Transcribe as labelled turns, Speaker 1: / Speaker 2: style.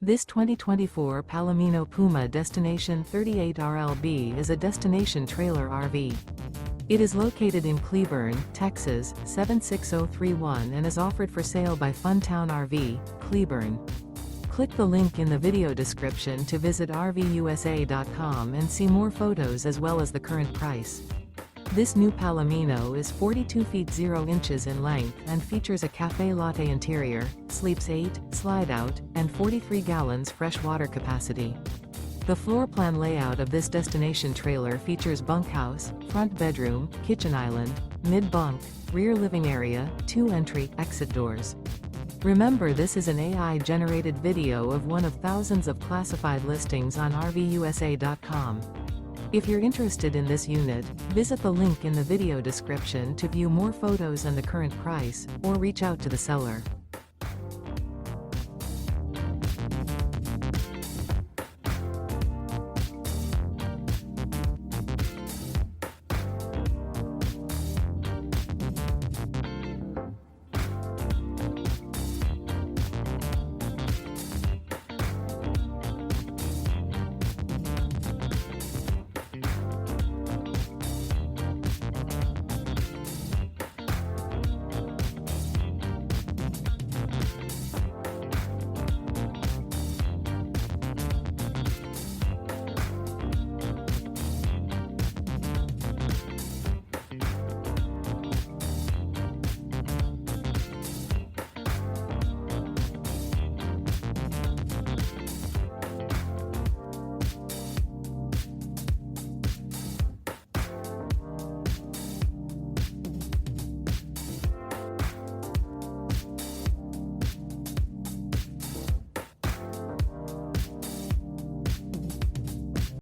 Speaker 1: This 2024 Palomino Puma Destination 38 RLB is a destination trailer RV. It is located in Cleburne, Texas, 76031 and is offered for sale by Funtown RV, Cleburne. Click the link in the video description to visit RVUSA.com and see more photos as well as the current price. This new Palomino is 42 feet 0 inches in length and features a CAFE LATTE interior, sleeps 8, slide-out, and 43 gallons fresh water capacity. The floor plan layout of this destination trailer features bunkhouse, front bedroom, kitchen island, mid-bunk, rear living area, 2 entry/exit doors. Remember, this is an AI-generated video of one of thousands of classified listings on RVUSA.com. If you're interested in this unit, visit the link in the video description to view more photos and the current price, or reach out to the seller.